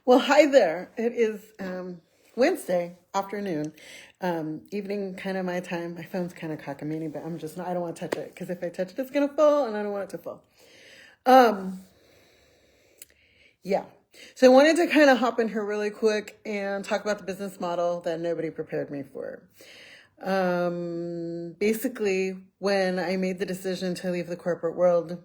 Well, hi there. It is Wednesday afternoon, evening, kind of my time. My phone's kind of cockamamie, but I don't want to touch it because if I touch it, it's going to fall and I don't want it to fall. Um, yeah. So I wanted to kind of hop in here really quick and talk about the business model that nobody prepared me for. Basically, when I made the decision to leave the corporate world,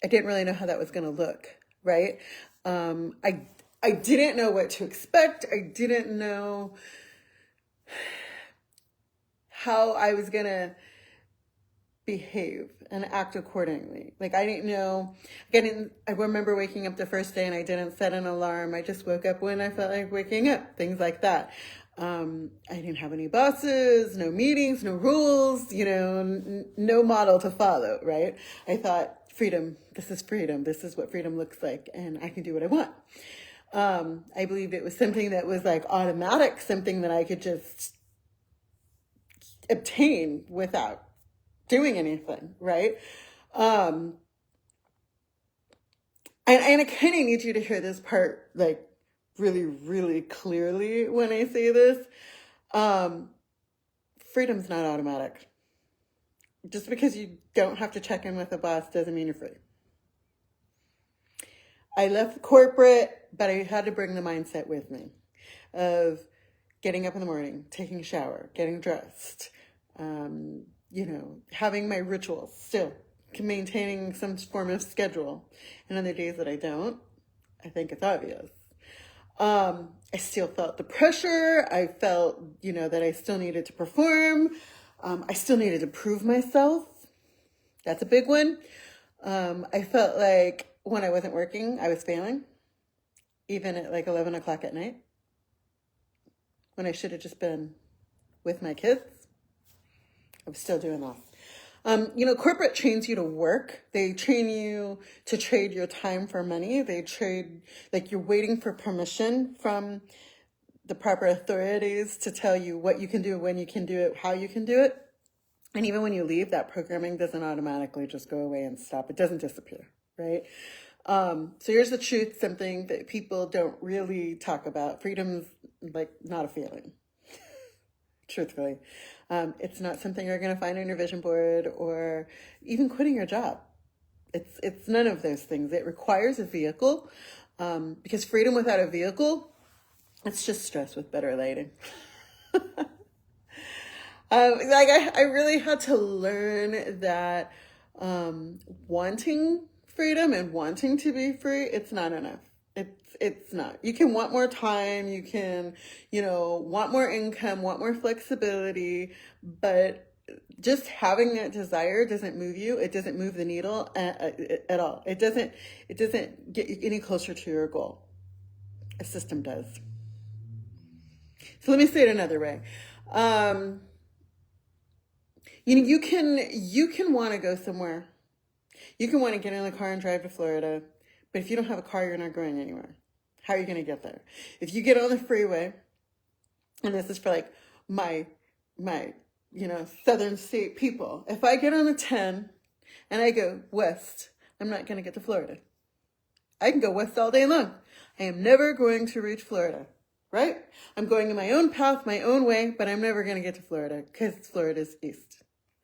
I didn't really know how that was going to look, right? I didn't know what to expect. I didn't know how I was going to behave and act accordingly. Like I didn't know. I remember waking up the first day and I didn't set an alarm. I just woke up when I felt like waking up, things like that. I didn't have any bosses, no meetings, no rules, no model to follow, right? I thought freedom, this is freedom. This is what freedom looks like and I can do what I want. I believed it was something that was like automatic, something that I could just obtain without doing anything, right? And I kind of need you to hear this part like really, really clearly when I say this. Freedom's not automatic. Just because you don't have to check in with a boss doesn't mean you're free. I left corporate, but I had to bring the mindset with me of getting up in the morning, taking a shower, getting dressed, having my rituals still, maintaining some form of schedule. And on the days that I don't, I think it's obvious. I still felt the pressure. I felt, that I still needed to perform. I still needed to prove myself. That's a big one. I felt like when I wasn't working, I was failing, even at like 11 o'clock at night, when I should have just been with my kids. I was still doing that. Corporate trains you to work. They train you to trade your time for money. They trade, like you're waiting for permission from the proper authorities to tell you what you can do, when you can do it, how you can do it. And even when you leave, that programming doesn't automatically just go away and stop. It doesn't disappear, right? So here's the truth, something that people don't really talk about. Freedom's like not a feeling, truthfully. It's not something you're going to find on your vision board or even quitting your job. It's none of those things. It requires a vehicle, because freedom without a vehicle, it's just stress with better lighting. I really had to learn that wanting freedom and wanting to be free, it's not enough. It's not. You can want more time, you can, want more income, want more flexibility, but just having that desire doesn't move you. It doesn't move the needle at all. It doesn't get you any closer to your goal. A system does. So let me say it another way. You can want to go somewhere. You can want to get in the car and drive to Florida, but if you don't have a car, you're not going anywhere. How are you going to get there? If you get on the freeway, and this is for like my southern state people, if I get on the 10 and I go west, I'm not going to get to Florida. I can go west all day long. I am never going to reach Florida, right? I'm going in my own path, my own way, but I'm never going to get to Florida because Florida's east.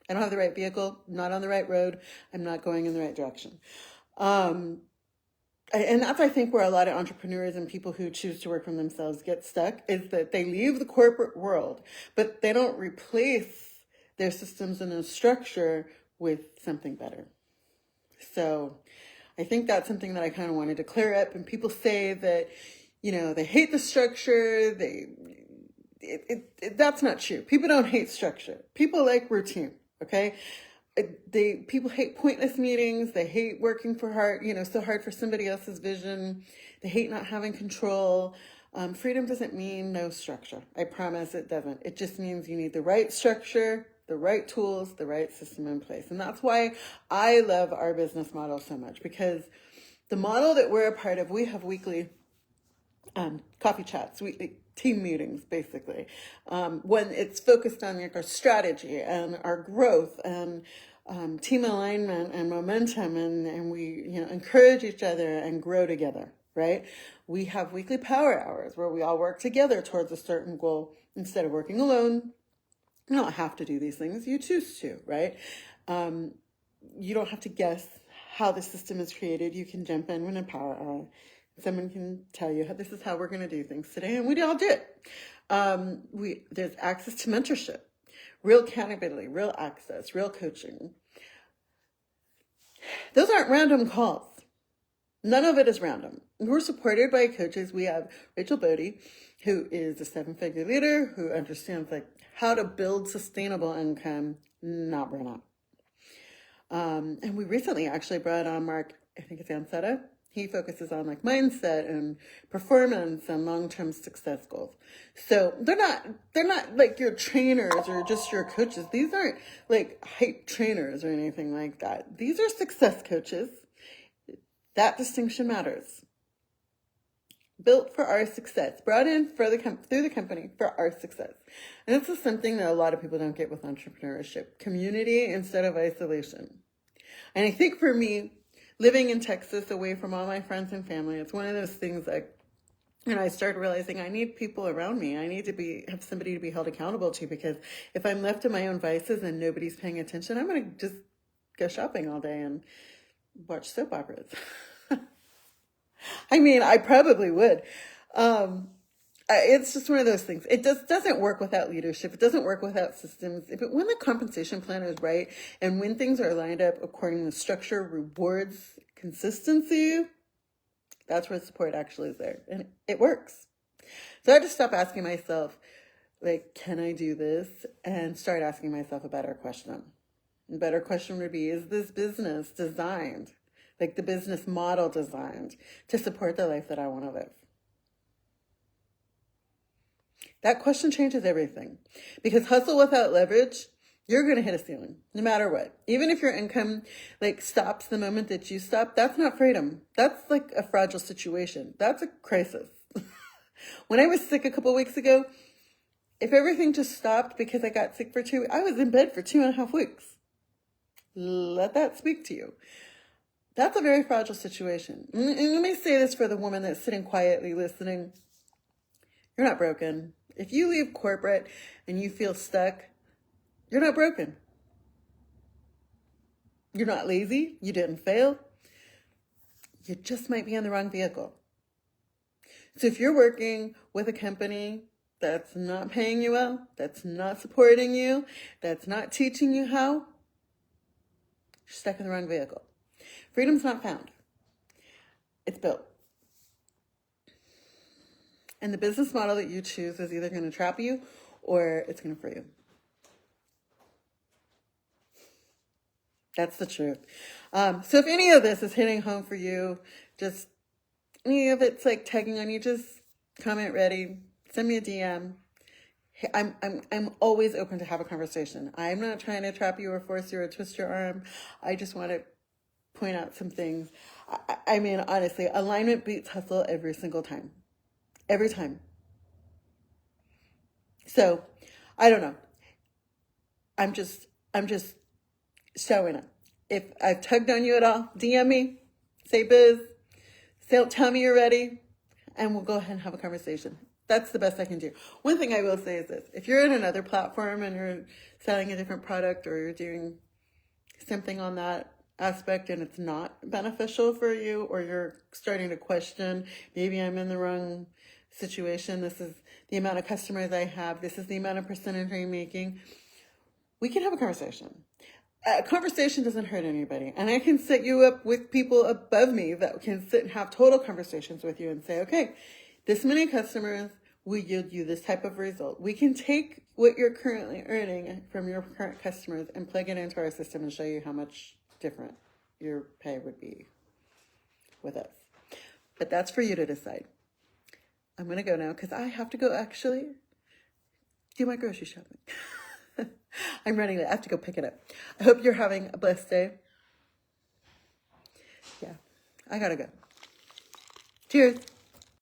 I don't have the right vehicle, not on the right road. I'm not going in the right direction. And that's, I think, where a lot of entrepreneurs and people who choose to work for themselves get stuck, is that they leave the corporate world, but they don't replace their systems and their structure with something better. So I think that's something that I kind of wanted to clear up. And people say that, they hate the structure. That's not true. People don't hate structure. People like routine. Okay. People hate pointless meetings. They hate working for hard, so hard for somebody else's vision. They hate not having control. Freedom doesn't mean no structure. I promise it doesn't. It just means you need the right structure, the right tools, the right system in place. And that's why I love our business model so much, because the model that we're a part of, we have weekly coffee chats, weekly team meetings, basically, when it's focused on like our strategy and our growth and team alignment and momentum, and we encourage each other and grow together. right? We have weekly power hours where we all work together towards a certain goal instead of working alone. You don't have to do these things. You choose to, right? You don't have to guess how the system is created. You can jump in when a power hour. Someone can tell you, this is how we're going to do things today, and we all do it. There's access to mentorship, real accountability, real access, real coaching. Those aren't random calls. None of it is random. We're supported by coaches. We have Rachel Bodie, who is a 7-figure leader who understands how to build sustainable income, not burn out. And we recently actually brought on Mark, I think it's Ansetta. He focuses on mindset and performance and long-term success goals. So they're not like your trainers or just your coaches. These aren't hype trainers or anything like that. These are success coaches. That distinction matters. Built for our success, brought in through the company for our success. And this is something that a lot of people don't get with entrepreneurship. Community instead of isolation. And I think for me, living in Texas away from all my friends and family, it's one of those things that, I started realizing I need people around me. I need to have somebody to be held accountable to, because if I'm left to my own vices and nobody's paying attention, I'm going to just go shopping all day and watch soap operas. I probably would. It's just one of those things. It doesn't work without leadership. It doesn't work without systems. When the compensation plan is right and when things are lined up according to structure, rewards, consistency, that's where support actually is there. And it works. So I had to stop asking myself, can I do this? And start asking myself a better question. A better question would be, is this business designed, the business model designed to support the life that I want to live? That question changes everything, because hustle without leverage, you're going to hit a ceiling no matter what. Even if your income stops the moment that you stop, that's not freedom. That's a fragile situation. That's a crisis. When I was sick a couple weeks ago, if everything just stopped because I got sick for 2 weeks, I was in bed for 2.5 weeks. Let that speak to you. That's a very fragile situation. And let me say this for the woman that's sitting quietly listening. You're not broken. If you leave corporate and you feel stuck, you're not broken. You're not lazy. You didn't fail. You just might be in the wrong vehicle. So if you're working with a company that's not paying you well, that's not supporting you, that's not teaching you how, you're stuck in the wrong vehicle. Freedom's not found. It's built. And the business model that you choose is either going to trap you or it's going to free you. That's the truth. So if any of this is hitting home for you, just any of it's tugging on you, just comment ready, send me a DM. Hey, I'm always open to have a conversation. I'm not trying to trap you or force you or twist your arm. I just want to point out some things. Honestly, alignment beats hustle every single time. Every time. So, I don't know. I'm just showing up. If I've tugged on you at all, DM me, say biz, tell me you're ready, and we'll go ahead and have a conversation. That's the best I can do. One thing I will say is this. If you're in another platform and you're selling a different product or you're doing something on that aspect and it's not beneficial for you, or you're starting to question, maybe I'm in the wrong situation, this is the amount of customers I have, this is the amount of percentage I'm making, we can have a conversation. A conversation doesn't hurt anybody. And I can set you up with people above me that can sit and have total conversations with you and say, okay, this many customers will yield you this type of result. We can take what you're currently earning from your current customers and plug it into our system and show you how much different your pay would be with us. But that's for you to decide. I'm going to go now because I have to go actually do my grocery shopping. I'm running late. I have to go pick it up. I hope you're having a blessed day. Yeah, I got to go. Cheers.